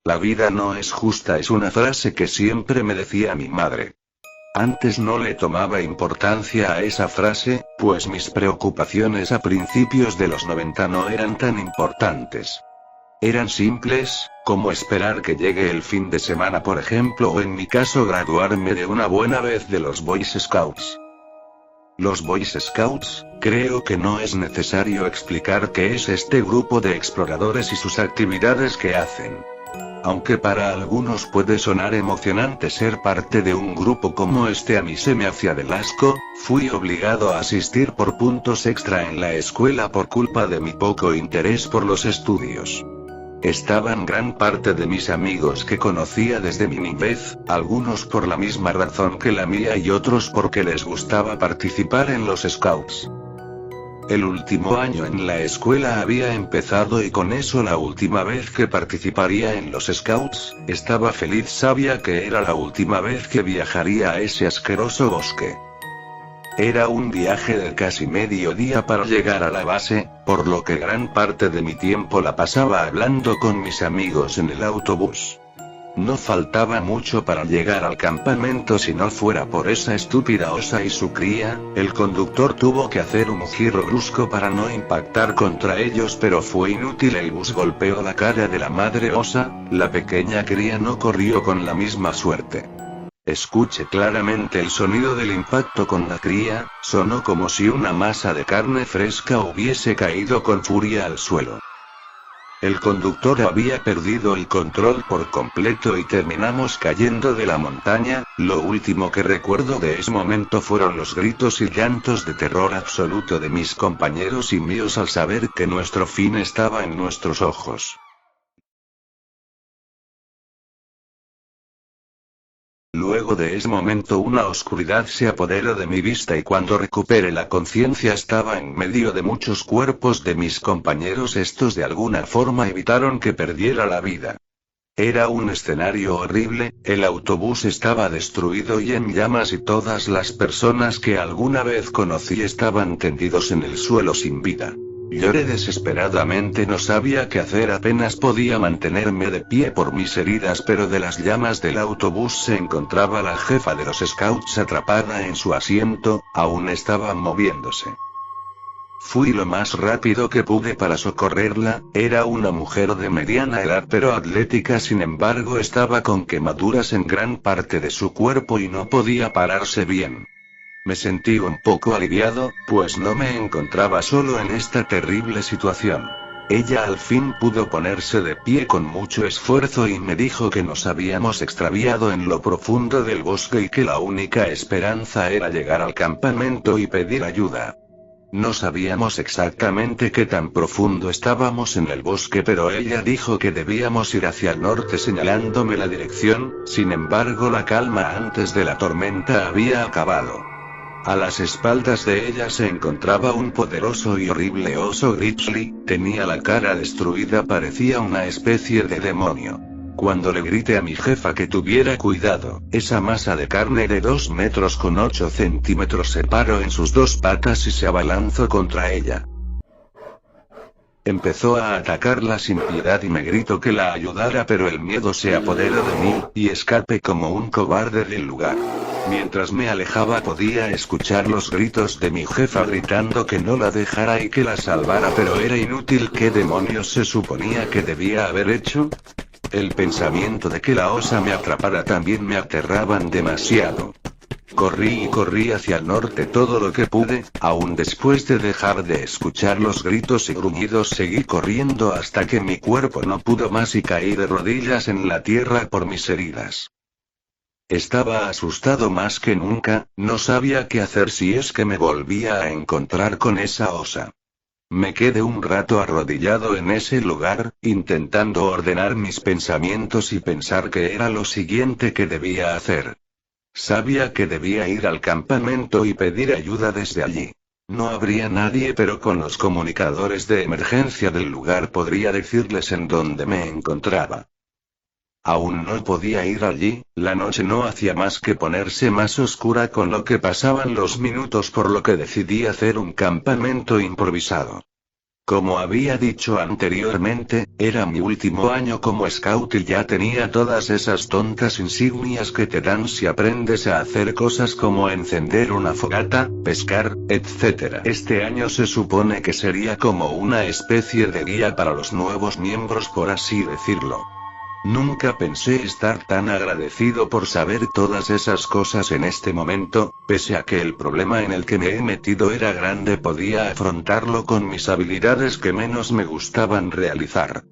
La vida no es justa es una frase que siempre me decía mi madre. Antes no le tomaba importancia a esa frase, pues mis preocupaciones a principios de los 90 no eran tan importantes. Eran simples, como esperar que llegue el fin de semana por ejemplo o en mi caso graduarme de una buena vez de los Boy Scouts. Los Boy Scouts, creo que no es necesario explicar qué es este grupo de exploradores y sus actividades que hacen. Aunque para algunos puede sonar emocionante ser parte de un grupo como este, a mí se me hacía del asco. Fui obligado a asistir por puntos extra en la escuela por culpa de mi poco interés por los estudios. Estaban gran parte de mis amigos que conocía desde mi niñez, algunos por la misma razón que la mía y otros porque les gustaba participar en los scouts. El último año en la escuela había empezado y con eso la última vez que participaría en los scouts. Estaba feliz, sabía que era la última vez que viajaría a ese asqueroso bosque. Era un viaje de casi medio día para llegar a la base, por lo que gran parte de mi tiempo la pasaba hablando con mis amigos en el autobús. No faltaba mucho para llegar al campamento si no fuera por esa estúpida osa y su cría. El conductor tuvo que hacer un giro brusco para no impactar contra ellos, pero fue inútil, el bus golpeó la cara de la madre osa, la pequeña cría no corrió con la misma suerte. Escuché claramente el sonido del impacto con la cría, sonó como si una masa de carne fresca hubiese caído con furia al suelo. El conductor había perdido el control por completo y terminamos cayendo de la montaña. Lo último que recuerdo de ese momento fueron los gritos y llantos de terror absoluto de mis compañeros y míos al saber que nuestro fin estaba en nuestros ojos. Luego de ese momento una oscuridad se apoderó de mi vista y cuando recuperé la conciencia estaba en medio de muchos cuerpos de mis compañeros. Estos de alguna forma evitaron que perdiera la vida. Era un escenario horrible, el autobús estaba destruido y en llamas y todas las personas que alguna vez conocí estaban tendidos en el suelo sin vida. Lloré desesperadamente, no sabía qué hacer, apenas podía mantenerme de pie por mis heridas, pero de las llamas del autobús se encontraba la jefa de los scouts atrapada en su asiento, aún estaba moviéndose. Fui lo más rápido que pude para socorrerla. Era una mujer de mediana edad pero atlética, sin embargo estaba con quemaduras en gran parte de su cuerpo y no podía pararse bien. Me sentí un poco aliviado, pues no me encontraba solo en esta terrible situación. Ella al fin pudo ponerse de pie con mucho esfuerzo y me dijo que nos habíamos extraviado en lo profundo del bosque y que la única esperanza era llegar al campamento y pedir ayuda. No sabíamos exactamente qué tan profundo estábamos en el bosque, pero ella dijo que debíamos ir hacia el norte señalándome la dirección. Sin embargo, la calma antes de la tormenta había acabado. A las espaldas de ella se encontraba un poderoso y horrible oso grizzly, tenía la cara destruida, parecía una especie de demonio. Cuando le grité a mi jefa que tuviera cuidado, esa masa de carne de 2 metros con 8 centímetros se paró en sus dos patas y se abalanzó contra ella. Empezó a atacarla sin piedad y me gritó que la ayudara, pero el miedo se apoderó de mí, y escapé como un cobarde del lugar. Mientras me alejaba podía escuchar los gritos de mi jefa gritando que no la dejara y que la salvara, pero era inútil. ¿Qué demonios se suponía que debía haber hecho? El pensamiento de que la osa me atrapara también me aterraban demasiado. Corrí y corrí hacia el norte todo lo que pude, aún después de dejar de escuchar los gritos y gruñidos seguí corriendo hasta que mi cuerpo no pudo más y caí de rodillas en la tierra por mis heridas. Estaba asustado más que nunca, no sabía qué hacer si es que me volvía a encontrar con esa osa. Me quedé un rato arrodillado en ese lugar, intentando ordenar mis pensamientos y pensar qué era lo siguiente que debía hacer. Sabía que debía ir al campamento y pedir ayuda desde allí. No habría nadie, pero con los comunicadores de emergencia del lugar podría decirles en dónde me encontraba. Aún no podía ir allí, la noche no hacía más que ponerse más oscura con lo que pasaban los minutos, por lo que decidí hacer un campamento improvisado. Como había dicho anteriormente, era mi último año como scout y ya tenía todas esas tontas insignias que te dan si aprendes a hacer cosas como encender una fogata, pescar, etc. Este año se supone que sería como una especie de guía para los nuevos miembros, por así decirlo. Nunca pensé estar tan agradecido por saber todas esas cosas en este momento, pese a que el problema en el que me he metido era grande, podía afrontarlo con mis habilidades que menos me gustaban realizar.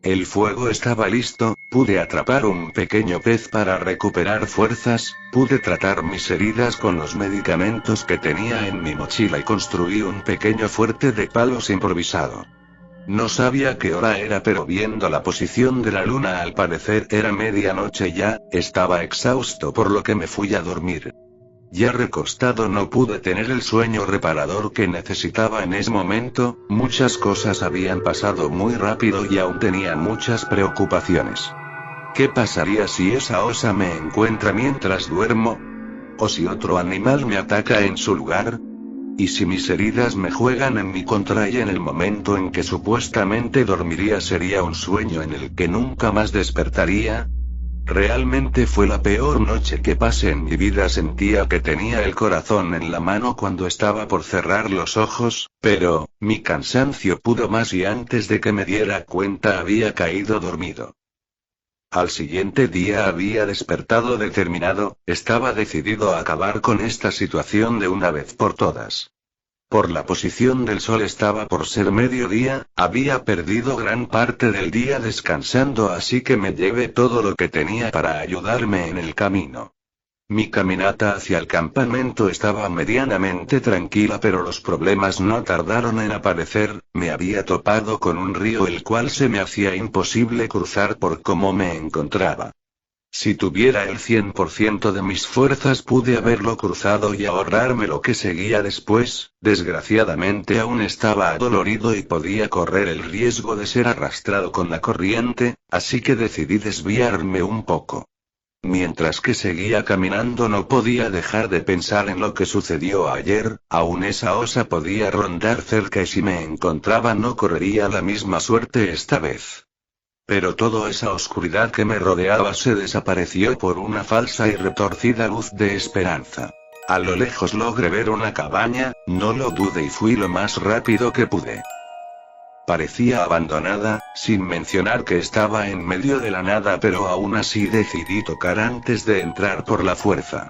El fuego estaba listo, pude atrapar un pequeño pez para recuperar fuerzas, pude tratar mis heridas con los medicamentos que tenía en mi mochila y construí un pequeño fuerte de palos improvisado. No sabía qué hora era, pero viendo la posición de la luna al parecer era medianoche ya, estaba exhausto por lo que me fui a dormir. Ya recostado no pude tener el sueño reparador que necesitaba en ese momento, muchas cosas habían pasado muy rápido y aún tenía muchas preocupaciones. ¿Qué pasaría si esa osa me encuentra mientras duermo? ¿O si otro animal me ataca en su lugar? ¿Y si mis heridas me juegan en mi contra y en el momento en que supuestamente dormiría sería un sueño en el que nunca más despertaría? Realmente fue la peor noche que pasé en mi vida. Sentía que tenía el corazón en la mano cuando estaba por cerrar los ojos, pero, mi cansancio pudo más y antes de que me diera cuenta había caído dormido. Al siguiente día había despertado determinado, estaba decidido a acabar con esta situación de una vez por todas. Por la posición del sol estaba por ser mediodía, había perdido gran parte del día descansando, así que me llevé todo lo que tenía para ayudarme en el camino. Mi caminata hacia el campamento estaba medianamente tranquila, pero los problemas no tardaron en aparecer. Me había topado con un río el cual se me hacía imposible cruzar por cómo me encontraba. Si tuviera el 100% de mis fuerzas pude haberlo cruzado y ahorrarme lo que seguía después. Desgraciadamente aún estaba adolorido y podía correr el riesgo de ser arrastrado con la corriente, así que decidí desviarme un poco. Mientras que seguía caminando no podía dejar de pensar en lo que sucedió ayer, aún esa osa podía rondar cerca y si me encontraba no correría la misma suerte esta vez. Pero toda esa oscuridad que me rodeaba se desapareció por una falsa y retorcida luz de esperanza. A lo lejos logré ver una cabaña, no lo dudé y fui lo más rápido que pude. Parecía abandonada, sin mencionar que estaba en medio de la nada, pero aún así decidí tocar antes de entrar por la fuerza.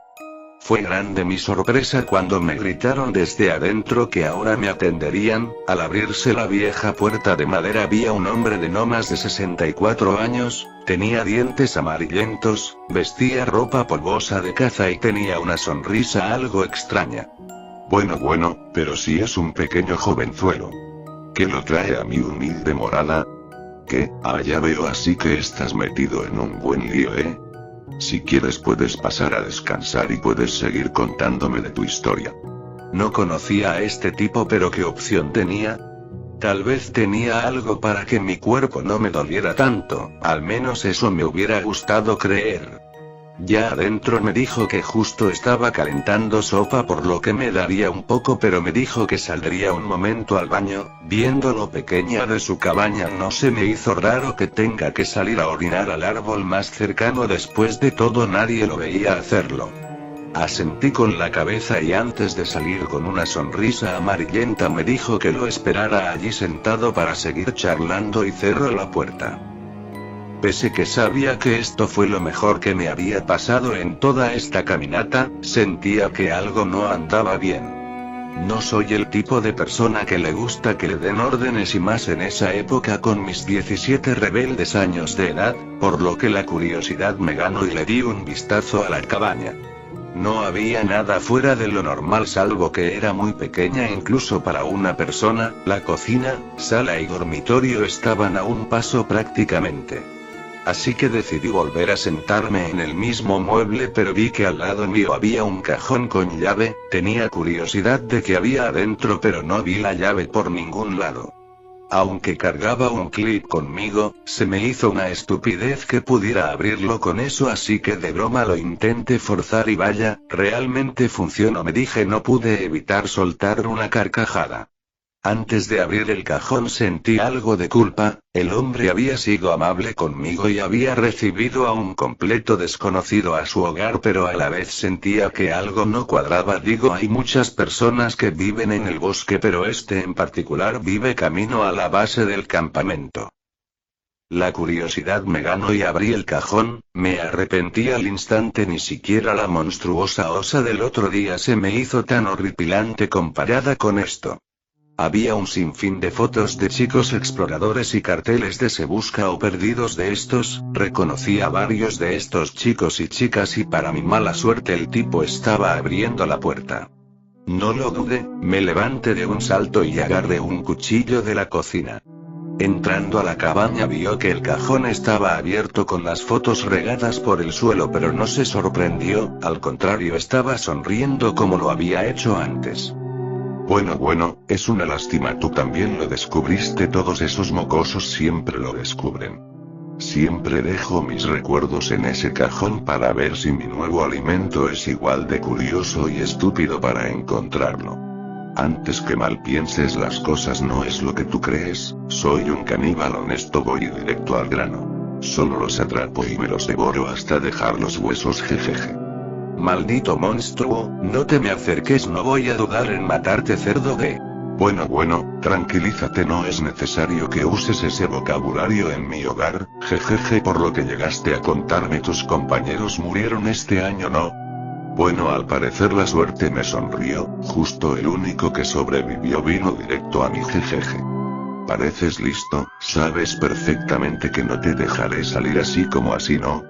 Fue grande mi sorpresa cuando me gritaron desde adentro que ahora me atenderían. Al abrirse la vieja puerta de madera había un hombre de no más de 64 años, tenía dientes amarillentos, vestía ropa polvosa de caza y tenía una sonrisa algo extraña. Bueno, pero si es un pequeño jovenzuelo. ¿Qué lo trae a mi humilde morada? ¿Qué? Ya veo, así que estás metido en un buen lío, ¿eh? Si quieres puedes pasar a descansar y puedes seguir contándome de tu historia. No conocía a este tipo, pero ¿qué opción tenía? Tal vez tenía algo para que mi cuerpo no me doliera tanto, al menos eso me hubiera gustado creer. Ya adentro me dijo que justo estaba calentando sopa, por lo que me daría un poco, pero me dijo que saldría un momento al baño. Viendo lo pequeña de su cabaña no se me hizo raro que tenga que salir a orinar al árbol más cercano, después de todo nadie lo veía hacerlo. Asentí con la cabeza y antes de salir con una sonrisa amarillenta me dijo que lo esperara allí sentado para seguir charlando y cerró la puerta. Pese que sabía que esto fue lo mejor que me había pasado en toda esta caminata, sentía que algo no andaba bien. No soy el tipo de persona que le gusta que le den órdenes, y más en esa época con mis 17 rebeldes años de edad, por lo que la curiosidad me ganó y le di un vistazo a la cabaña. No había nada fuera de lo normal salvo que era muy pequeña incluso para una persona. La cocina, sala y dormitorio estaban a un paso prácticamente. Así que decidí volver a sentarme en el mismo mueble, pero vi que al lado mío había un cajón con llave. Tenía curiosidad de qué había adentro, pero no vi la llave por ningún lado. Aunque cargaba un clip conmigo, se me hizo una estupidez que pudiera abrirlo con eso, así que de broma lo intenté forzar y vaya, realmente funcionó, me dije. No pude evitar soltar una carcajada. Antes de abrir el cajón sentí algo de culpa, el hombre había sido amable conmigo y había recibido a un completo desconocido a su hogar, pero a la vez sentía que algo no cuadraba. Digo, hay muchas personas que viven en el bosque, pero este en particular vive camino a la base del campamento. La curiosidad me ganó y abrí el cajón, me arrepentí al instante, ni siquiera la monstruosa osa del otro día se me hizo tan horripilante comparada con esto. Había un sinfín de fotos de chicos exploradores y carteles de se busca o perdidos de estos, reconocí a varios de estos chicos y chicas y para mi mala suerte el tipo estaba abriendo la puerta. No lo dudé, me levanté de un salto y agarré un cuchillo de la cocina. Entrando a la cabaña vio que el cajón estaba abierto con las fotos regadas por el suelo, pero no se sorprendió, al contrario estaba sonriendo como lo había hecho antes. Bueno, es una lástima, tú también lo descubriste, todos esos mocosos siempre lo descubren. Siempre dejo mis recuerdos en ese cajón para ver si mi nuevo alimento es igual de curioso y estúpido para encontrarlo. Antes que mal pienses las cosas, no es lo que tú crees, soy un caníbal honesto, voy directo al grano. Solo los atrapo y me los devoro hasta dejar los huesos, jejeje. Maldito monstruo, no te me acerques, no voy a dudar en matarte, cerdo de... Bueno, tranquilízate, no es necesario que uses ese vocabulario en mi hogar, jejeje, por lo que llegaste a contarme tus compañeros murieron este año, ¿no? Bueno, al parecer la suerte me sonrió, justo el único que sobrevivió vino directo a mí, jejeje. Pareces listo, sabes perfectamente que no te dejaré salir así como así, ¿no?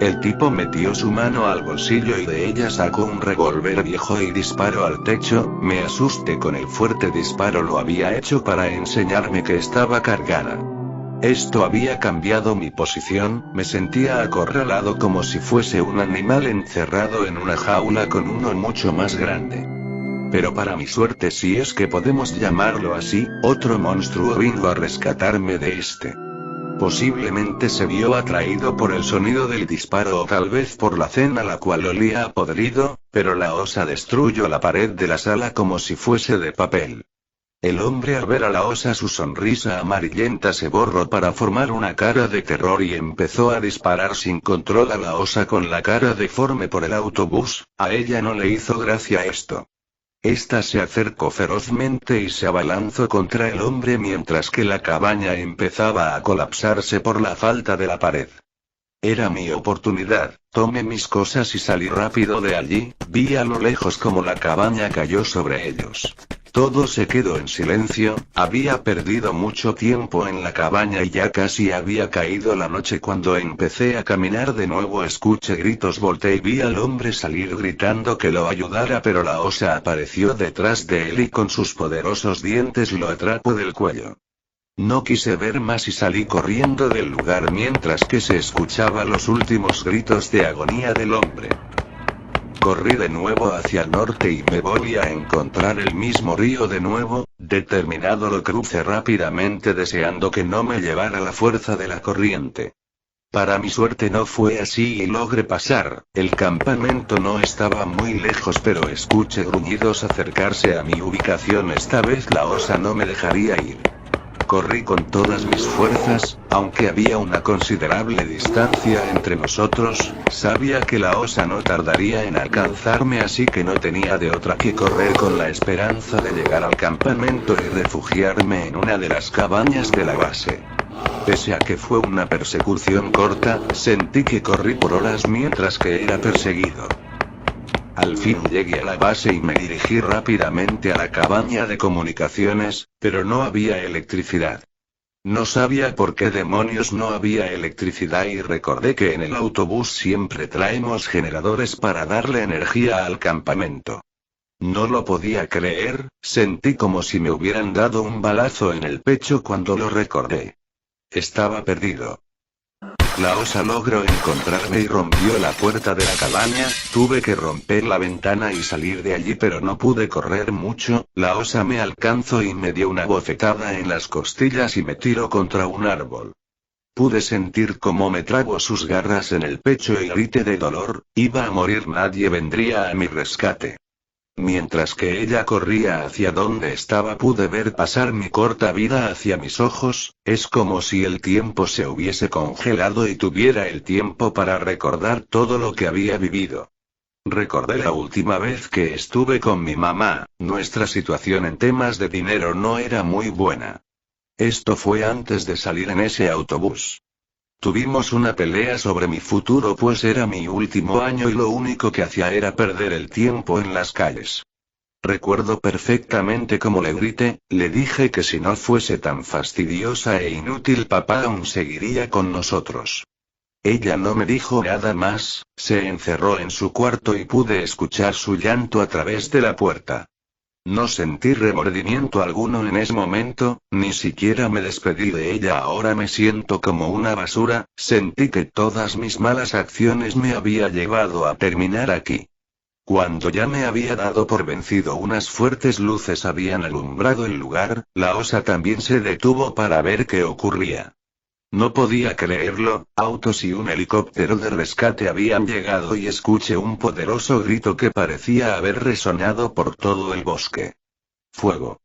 El tipo metió su mano al bolsillo y de ella sacó un revólver viejo y disparó al techo. Me asusté con el fuerte disparo, lo había hecho para enseñarme que estaba cargada. Esto había cambiado mi posición, me sentía acorralado como si fuese un animal encerrado en una jaula con uno mucho más grande. Pero para mi suerte, si es que podemos llamarlo así, otro monstruo vino a rescatarme de este. Posiblemente se vio atraído por el sonido del disparo o tal vez por la cena, la cual olía a podrido, pero la osa destruyó la pared de la sala como si fuese de papel. El hombre, al ver a la osa, su sonrisa amarillenta se borró para formar una cara de terror y empezó a disparar sin control a la osa con la cara deforme por el autobús. A ella no le hizo gracia esto. Esta se acercó ferozmente y se abalanzó contra el hombre mientras que la cabaña empezaba a colapsarse por la falta de la pared. Era mi oportunidad, tomé mis cosas y salí rápido de allí. Vi a lo lejos como la cabaña cayó sobre ellos. Todo se quedó en silencio, había perdido mucho tiempo en la cabaña y ya casi había caído la noche cuando empecé a caminar de nuevo. Escuché gritos, volteé y vi al hombre salir gritando que lo ayudara, pero la osa apareció detrás de él y con sus poderosos dientes lo atrapó del cuello. No quise ver más y salí corriendo del lugar mientras que se escuchaban los últimos gritos de agonía del hombre. Corrí de nuevo hacia el norte y me volví a encontrar el mismo río de nuevo. Determinado lo crucé rápidamente deseando que no me llevara la fuerza de la corriente. Para mi suerte no fue así y logré pasar. El campamento no estaba muy lejos, pero escuché gruñidos acercarse a mi ubicación. Esta vez la osa no me dejaría ir. Corrí con todas mis fuerzas, aunque había una considerable distancia entre nosotros, sabía que la osa no tardaría en alcanzarme, así que no tenía de otra que correr con la esperanza de llegar al campamento y refugiarme en una de las cabañas de la base. Pese a que fue una persecución corta, sentí que corrí por horas mientras que era perseguido. Al fin llegué a la base y me dirigí rápidamente a la cabaña de comunicaciones, pero no había electricidad. No sabía por qué demonios no había electricidad y recordé que en el autobús siempre traemos generadores para darle energía al campamento. No lo podía creer, sentí como si me hubieran dado un balazo en el pecho cuando lo recordé. Estaba perdido. La osa logró encontrarme y rompió la puerta de la cabaña. Tuve que romper la ventana y salir de allí, pero no pude correr mucho. La osa me alcanzó y me dio una bofetada en las costillas y me tiró contra un árbol. Pude sentir cómo me tragó sus garras en el pecho y grité de dolor. Iba a morir, nadie vendría a mi rescate. Mientras que ella corría hacia donde estaba, pude ver pasar mi corta vida hacia mis ojos. Es como si el tiempo se hubiese congelado y tuviera el tiempo para recordar todo lo que había vivido. Recordé la última vez que estuve con mi mamá. Nuestra situación en temas de dinero no era muy buena. Esto fue antes de salir en ese autobús. Tuvimos una pelea sobre mi futuro, pues era mi último año y lo único que hacía era perder el tiempo en las calles. Recuerdo perfectamente cómo le grité, le dije que si no fuese tan fastidiosa e inútil, papá aún seguiría con nosotros. Ella no me dijo nada más, se encerró en su cuarto y pude escuchar su llanto a través de la puerta. No sentí remordimiento alguno en ese momento, ni siquiera me despedí de ella. Ahora me siento como una basura. Sentí que todas mis malas acciones me había llevado a terminar aquí. Cuando ya me había dado por vencido, unas fuertes luces habían alumbrado el lugar. La osa también se detuvo para ver qué ocurría. No podía creerlo. Autos y un helicóptero de rescate habían llegado y escuché un poderoso grito que parecía haber resonado por todo el bosque. ¡Fuego!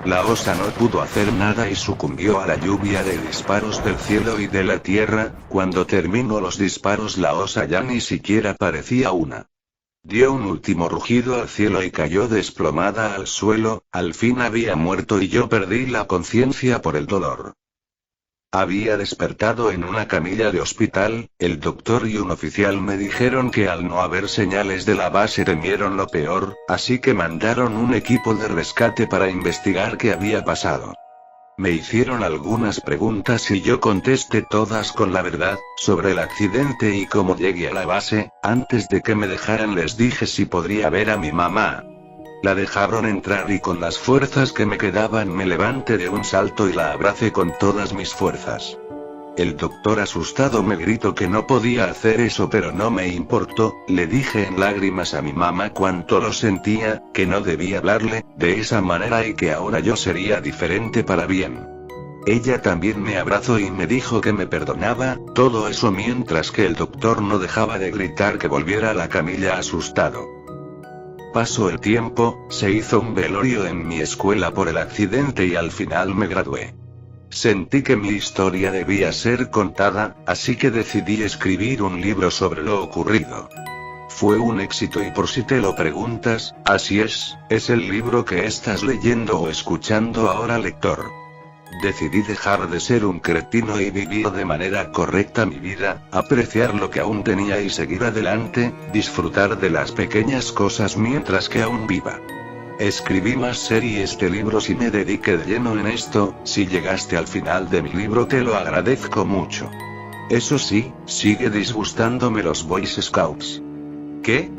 La osa no pudo hacer nada y sucumbió a la lluvia de disparos del cielo y de la tierra. Cuando terminó los disparos, la osa ya ni siquiera parecía una. Dio un último rugido al cielo y cayó desplomada al suelo. Al fin había muerto y yo perdí la conciencia por el dolor. Había despertado en una camilla de hospital. El doctor y un oficial me dijeron que al no haber señales de la base temieron lo peor, así que mandaron un equipo de rescate para investigar qué había pasado. Me hicieron algunas preguntas y yo contesté todas con la verdad, sobre el accidente y cómo llegué a la base. Antes de que me dejaran les dije si podría ver a mi mamá. La dejaron entrar y con las fuerzas que me quedaban me levanté de un salto y la abracé con todas mis fuerzas. El doctor asustado me gritó que no podía hacer eso, pero no me importó. Le dije en lágrimas a mi mamá cuánto lo sentía, que no debía hablarle de esa manera y que ahora yo sería diferente para bien. Ella también me abrazó y me dijo que me perdonaba. Todo eso mientras que el doctor no dejaba de gritar que volviera a la camilla asustado. Pasó el tiempo, se hizo un velorio en mi escuela por el accidente y al final me gradué. Sentí que mi historia debía ser contada, así que decidí escribir un libro sobre lo ocurrido. Fue un éxito y por si te lo preguntas, así es el libro que estás leyendo o escuchando ahora, lector. Decidí dejar de ser un cretino y vivir de manera correcta mi vida, apreciar lo que aún tenía y seguir adelante, disfrutar de las pequeñas cosas mientras que aún viva. Escribí más series de libros y me dediqué de lleno en esto. Si llegaste al final de mi libro te lo agradezco mucho. Eso sí, sigue disgustándome los Boy Scouts. ¿Qué?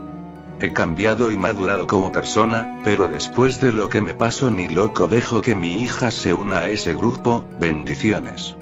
He cambiado y madurado como persona, pero después de lo que me pasó ni loco dejo que mi hija se una a ese grupo. Bendiciones.